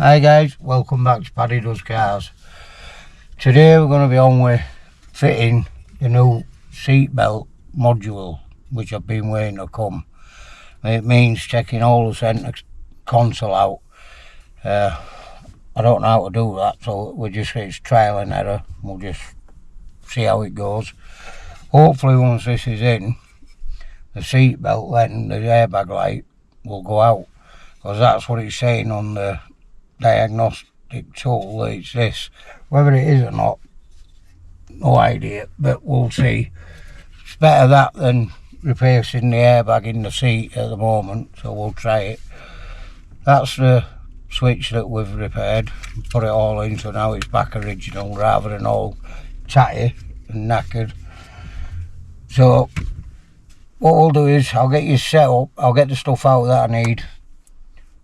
Hi guys, welcome back to Paddy Does Cars. Today we're going to be on with fitting the new seatbelt module which I've been waiting to come. It means taking all the centre console out. I don't know how to do that, so it's trial and error. We'll just see how it goes. Hopefully once this is in, the seatbelt then the airbag light will go out, because that's what it's saying on the diagnostic tool. It's this. Whether it is or not, no idea, but we'll see. It's better that than replacing the airbag in the seat at the moment, so we'll try it. That's the switch that we've repaired, put it all in, so now it's back original rather than all tatty and knackered. So what we'll do is I'll get you set up, I'll get the stuff out that I need,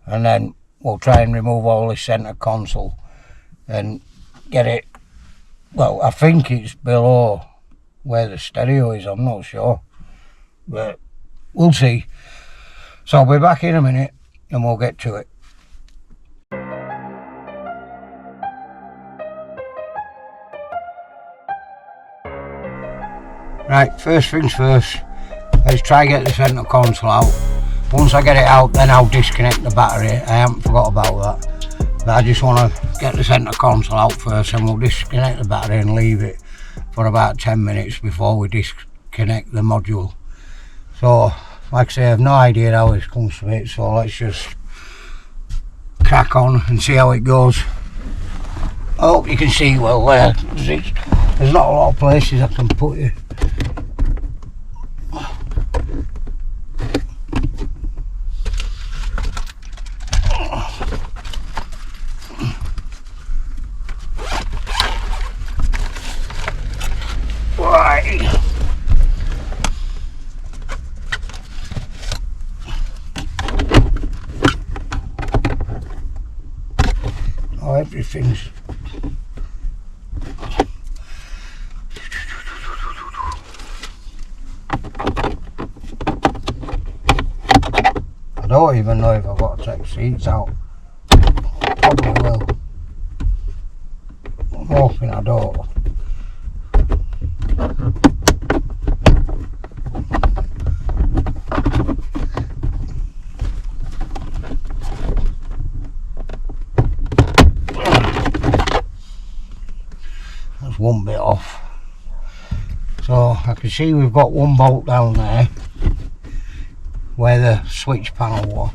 and then we'll try and remove all this centre console and get it, well, I think it's below where the stereo is, I'm not sure, but we'll see. So I'll be back in a minute and we'll get to it. Right, first things first, let's try and get the centre console out. Once I get it out, then I'll disconnect the battery. I haven't forgot about that, but I just want to get the centre console out first, and we'll disconnect the battery and leave it for about 10 minutes before we disconnect the module. So like I say, I have no idea how this comes to it, so let's just crack on and see how it goes. I hope you can see well there. There's not a lot of places I can put it. Oh, everything's I don't even know if I've got to take seats out. Probably will. I'm hoping I don't. That's one bit off. So I can see we've got one bolt down there where the switch panel was.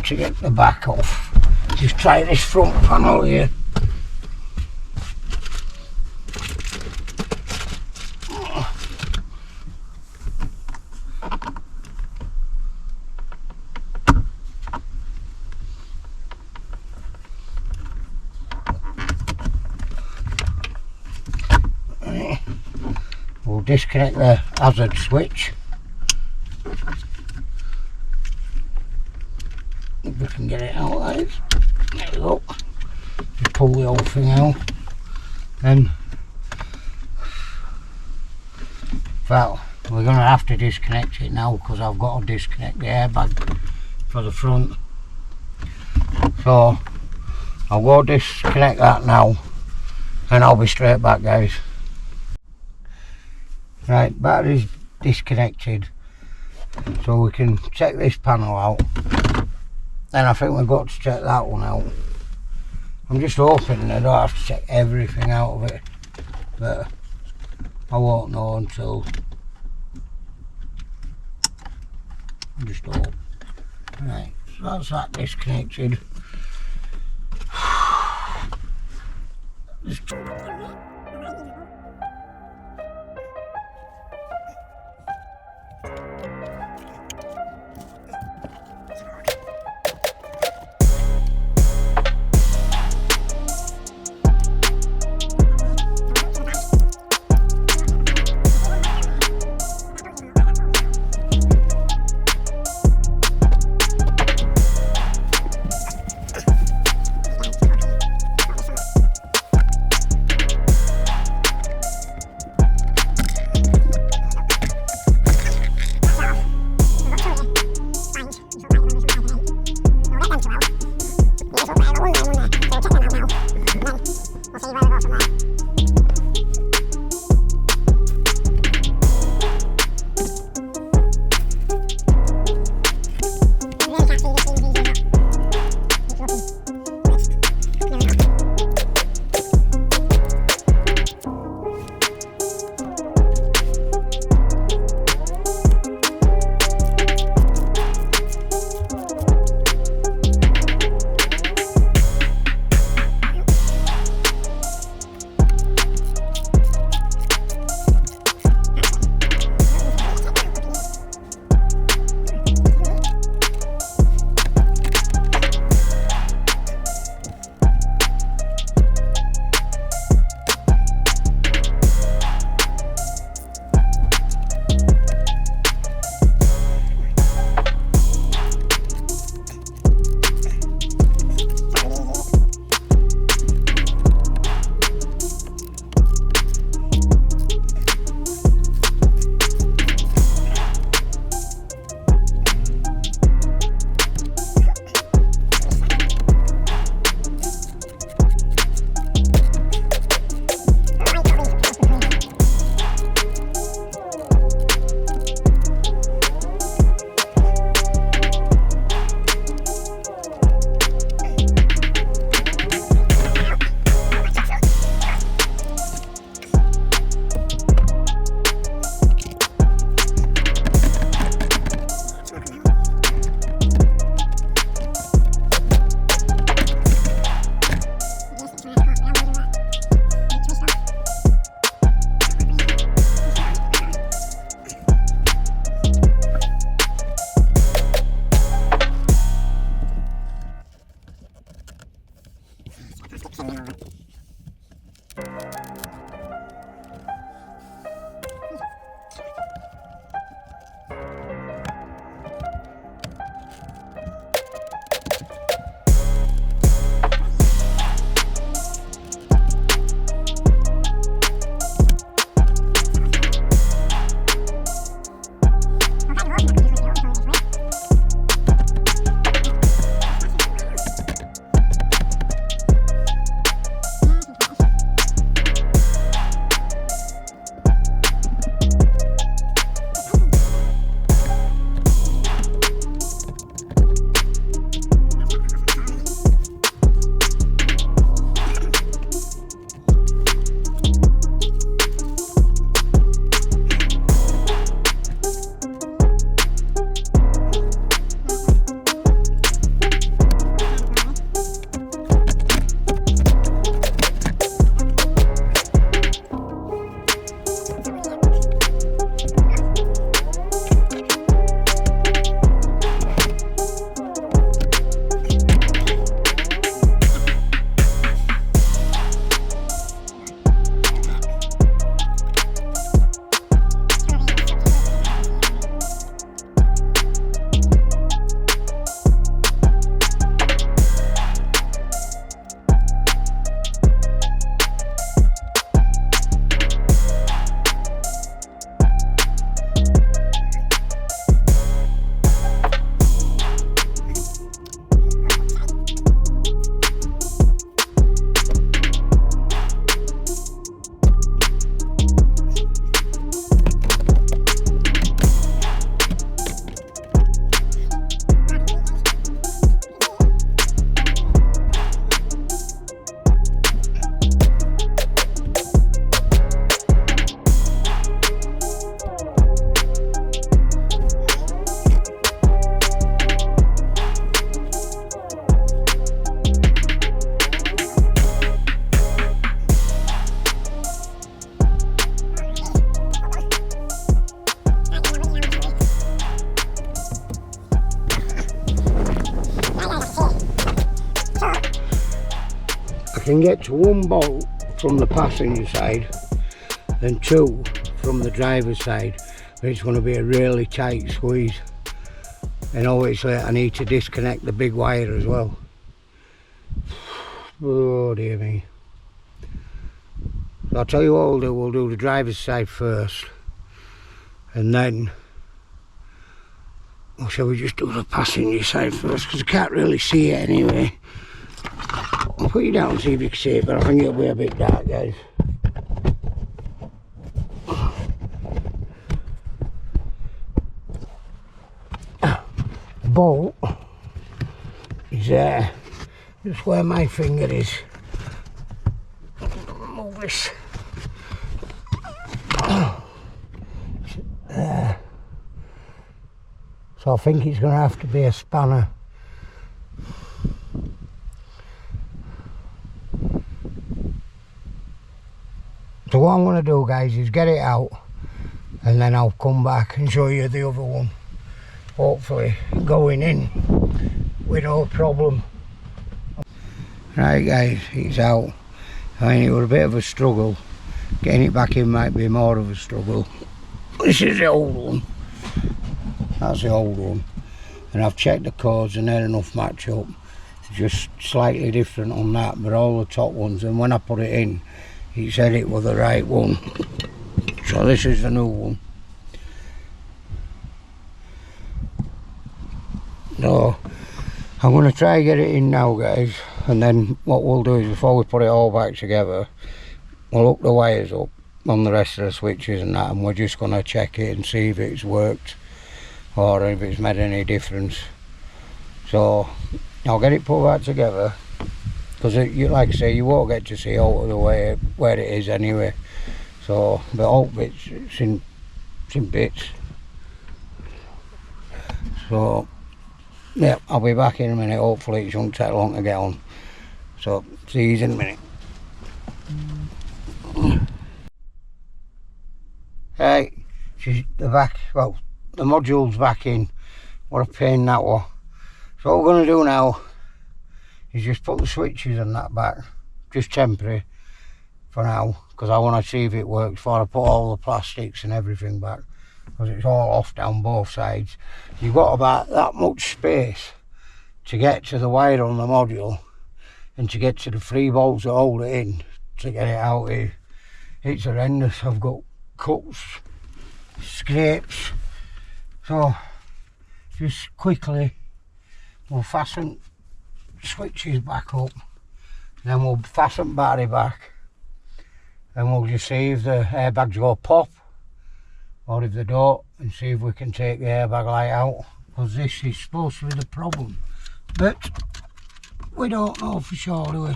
To get the back off, just try this front panel here. We'll disconnect the hazard switch. If we can get it out like this. There we go. Just pull the whole thing out. Then, well, we're going to have to disconnect it now, because I've got to disconnect the airbag for the front. So I'll go disconnect that now and I'll be straight back, guys. Right, battery's disconnected, so we can check this panel out. Then I think we've got to check that one out. I'm just hoping I don't have to check everything out of it, but I won't know until I just hope. Right, so that's that disconnected. can get to one bolt from the passenger side and two from the driver's side, but it's going to be a really tight squeeze. And obviously I need to disconnect the big wire as well. Oh dear me. So I'll tell you what we'll do the driver's side first, and then, or shall we just do the passenger side first, because I can't really see it anyway. I'll put you down and see if you can see it, but I think it'll be a bit dark, guys. The bolt is there, just where my finger is. Move this. There. So I think it's going to have to be a spanner. So what I'm going to do, guys, is get it out and then I'll come back and show you the other one, hopefully going in with no problem. Right guys, it's out. I mean, it was a bit of a struggle. Getting it back in might be more of a struggle. This is the old one. That's the old one. And I've checked the codes and they're enough match up. It's just slightly different on that, but all the top ones. And when I put it in, he said it was the right one. So this is the new one. So I'm going to try and get it in now, guys. And then what we'll do is, before we put it all back together, we'll hook the wires up on the rest of the switches and that, and we're just going to check it and see if it's worked or if it's made any difference. So I'll get it put back together, because like I say, you won't get to see all of the way where it is anyway. So but all bits, it's in bits. So yeah, I'll be back in a minute. Hopefully it shouldn't take long to get on. So see you in a minute. Hey, she's the back, well, the module's back in. What a pain that was. So what we're going to do now is just put the switches and that back, just temporary for now, because I want to see if it works before I put all the plastics and everything back, because it's all off down both sides. You've got about that much space to get to the wire on the module and to get to the 3 bolts that hold it in to get it out here. It's horrendous. I've got cuts, scrapes. So just quickly we'll fasten switches back up, then we'll fasten battery back, and we'll just see if the airbags go pop or if they don't, and see if we can take the airbag light out, because this is supposed to be the problem, but we don't know for sure, do we?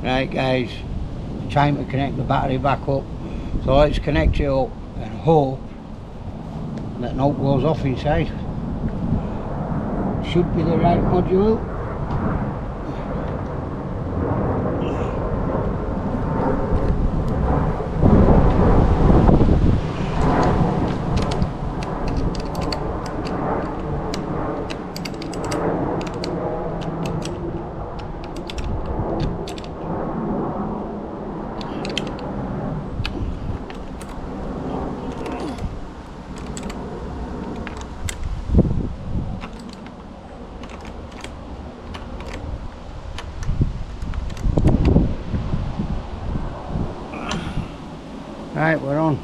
Right guys, time to connect the battery back up. So let's connect it up and hope that no goes off inside. Should be the right module. Right, we're on.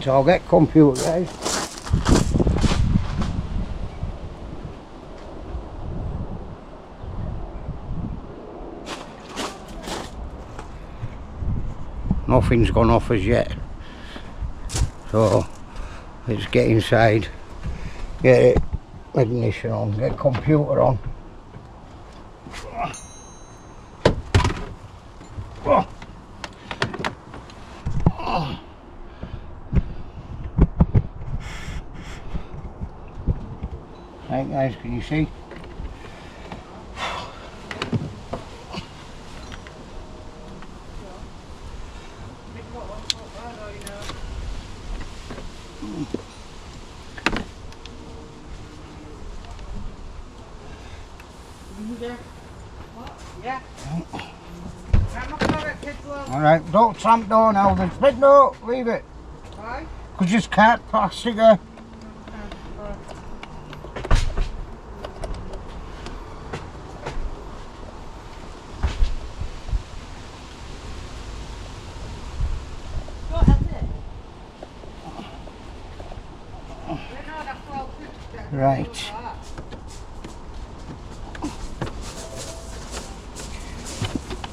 So I'll get computer, guys. Nothing's gone off as yet. So let's get inside, get it, ignition on, get computer on. Right guys, can you see? Yeah. Alright, don't tramp down, Alvin. But no, leave it. Why? Because just can't plastic her. Right.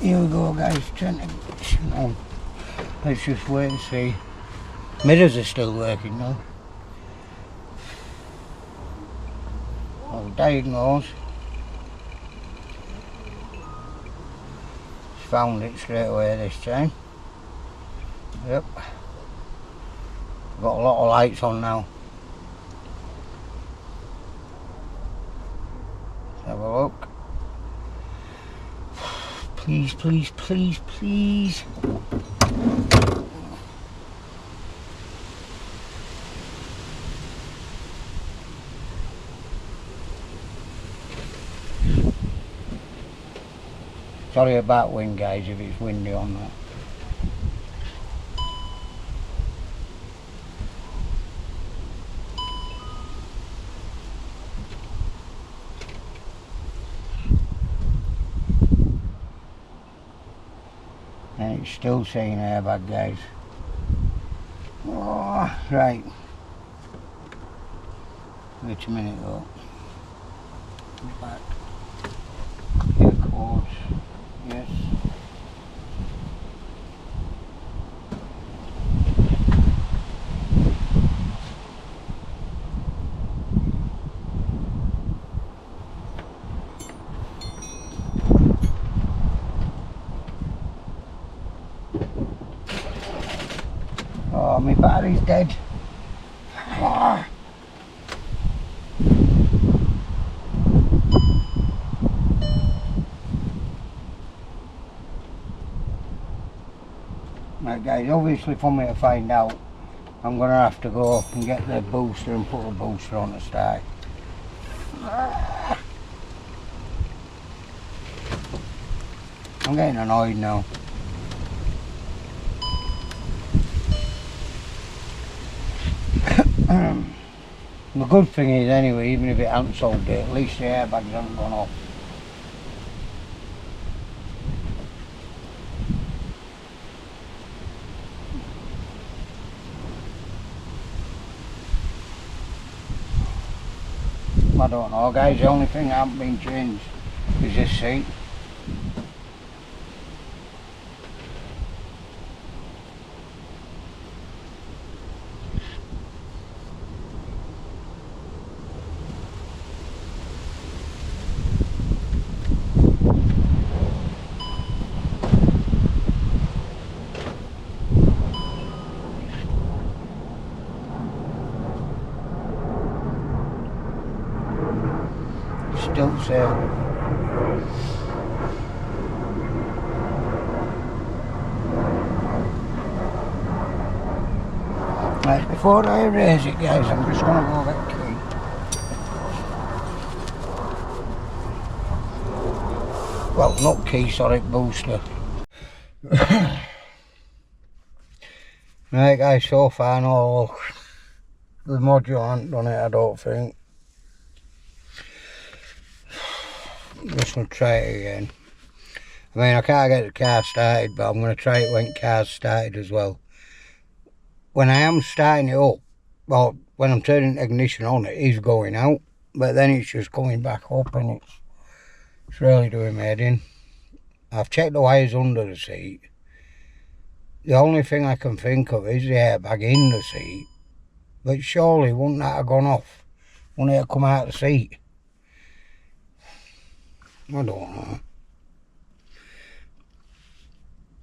Here we go guys, turn the ignition on. Let's just wait and see. Mirrors are still working now. I'll diagnose. Found it straight away this time. Yep. Got a lot of lights on now. Let's have a look. Please, please, please, please. Sorry about wind guys if it's windy on that. And it's still saying airbag guys. Oh, right. Wait a minute though. Back. Here codes. Yes. Oh, my battery's dead. Oh. Right guys, obviously for me to find out, I'm going to have to go and get the booster and put a booster on the start. I'm getting annoyed now. The good thing is anyway, even if it hasn't sold it, at least the airbags haven't gone off. I don't know guys, the only thing that hasn't been changed is this seat. Still sale. Right, before I erase it guys, I'm just going to go get the key. Well, not key, sorry, booster. Right guys, so far no luck. The module hasn't done it, I don't think. I'm just going to try it again. I mean, I can't get the car started, but I'm going to try it when the car's started as well. when I am starting it up, well, when I'm turning the ignition on, it is going out, but then it's just coming back up, and it's really doing me head in. I've checked the wires under the seat. The only thing I can think of is the airbag in the seat, but surely wouldn't that have gone off? Wouldn't it have come out of the seat? I don't know.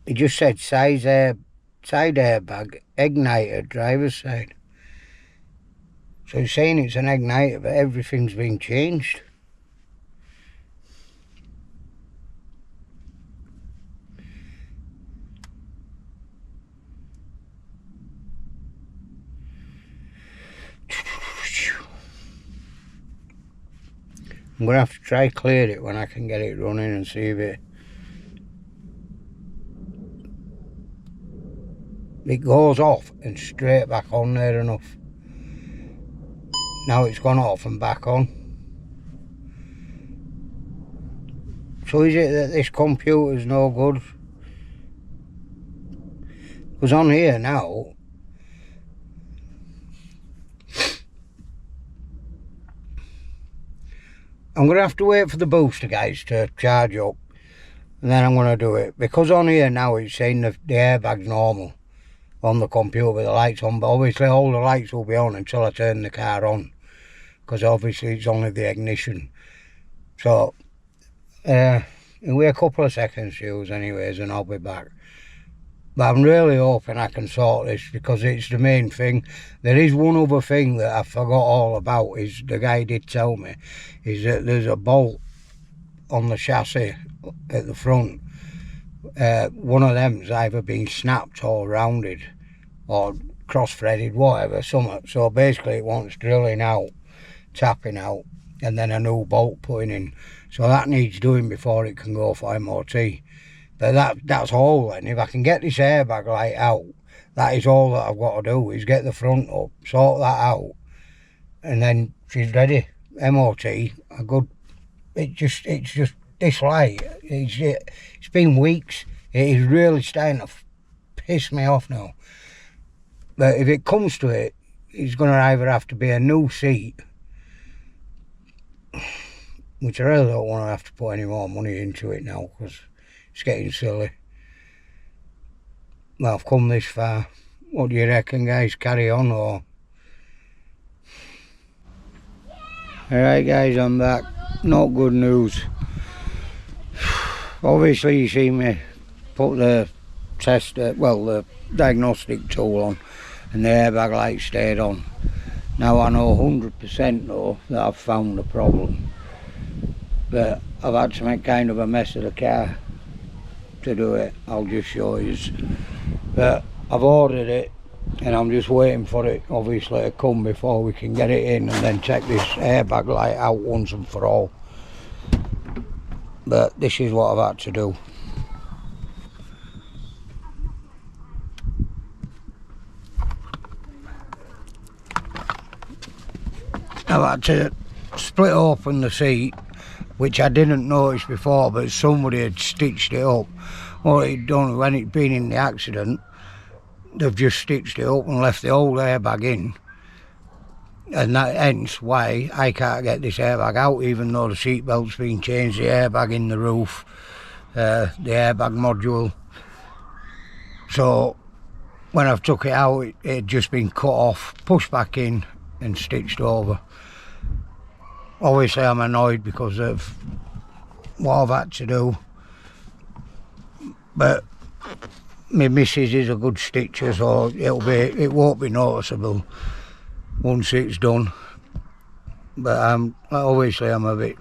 It just said side airbag, igniter, driver's side. So it's saying it's an igniter, but everything's been changed. I'm going to have to try clear it when I can get it running and see if it goes off and straight back on there enough. Now it's gone off and back on. So is it that this computer's no good? Because on here now, I'm going to have to wait for the booster guys to charge up, and then I'm going to do it. Because on here now it's saying the airbag's normal on the computer with the lights on, but obviously all the lights will be on until I turn the car on, because obviously it's only the ignition. So it'll be a couple of seconds to use anyways, and I'll be back. But I'm really hoping I can sort this, because it's the main thing. There is one other thing that I forgot all about, is the guy did tell me, is that there's a bolt on the chassis at the front. One of them's either been snapped or rounded or cross-threaded, whatever, something. So basically it wants drilling out, tapping out, and then a new bolt putting in. So that needs doing before it can go for MOT. But that's all then. If I can get this airbag light out, that is all that I've got to do, is get the front up, sort that out, and then she's ready. MOT, a good. It's just this light. It's been weeks. It is really starting to piss me off now. But if it comes to it, it's going to either have to be a new seat, which I really don't want to have to put any more money into it now, because it's getting silly. Well, I've come this far. What do you reckon, guys? Carry on, or? Alright guys, I'm back. Not good news. Obviously you see me put the the diagnostic tool on, and the airbag light stayed on. Now I know 100% though that I've found the problem, but I've had to make kind of a mess of the car to do it. I'll just show you. But I've ordered it, and I'm just waiting for it obviously to come before we can get it in and then check this airbag light out once and for all. But this is what I've had to do. I've had to split open the seat, which I didn't notice before, but somebody had stitched it up. What it'd done when it'd been in the accident, they've just stitched it up and left the old airbag in, and that hence why I can't get this airbag out, even though the seat belt's been changed, the airbag in the roof, the airbag module. So when I've took it out, it had just been cut off, pushed back in and stitched over. Obviously I'm annoyed because of what I've had to do, but my missus is a good stitcher, so it won't be noticeable once it's done. But obviously I'm a bit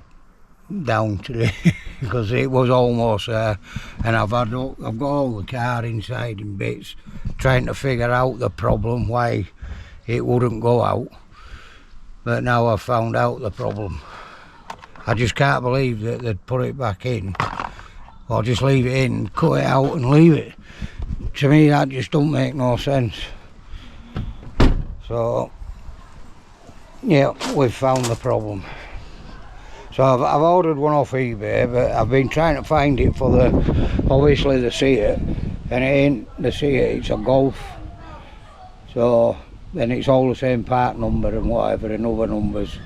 down today because it was almost there, and I've got all the car inside in bits, trying to figure out the problem, why it wouldn't go out. But now I've found out the problem. I just can't believe that they'd put it back in, or just leave it in, cut it out and leave it. To me that just don't make no sense. So yeah, we've found the problem. So I've ordered one off eBay, but I've been trying to find it for obviously the Seat, and it ain't the Seat, it's a Golf. So then it's all the same part number and whatever and other numbers.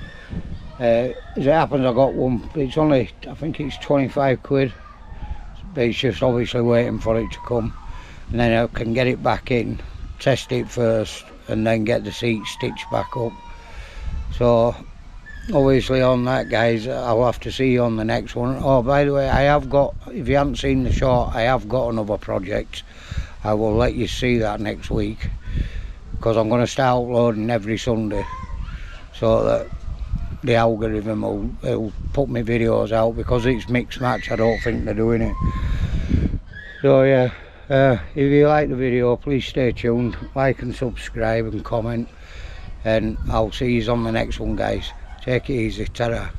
As it happens, I got one, it's only, I think it's 25 quid, but it's just obviously waiting for it to come, and then I can get it back in, test it first, and then get the seat stitched back up. So obviously on that, guys, I'll have to see you on the next one. Oh, by the way, I have got, if you haven't seen the short, I have got another project. I will let you see that next week, because I'm going to start uploading every Sunday, so that the algorithm will put my videos out, because it's mixed match. I don't think they're doing it. So yeah, if you like the video, please stay tuned, like and subscribe and comment, and I'll see you on the next one, guys. Take it easy. Ta-ra.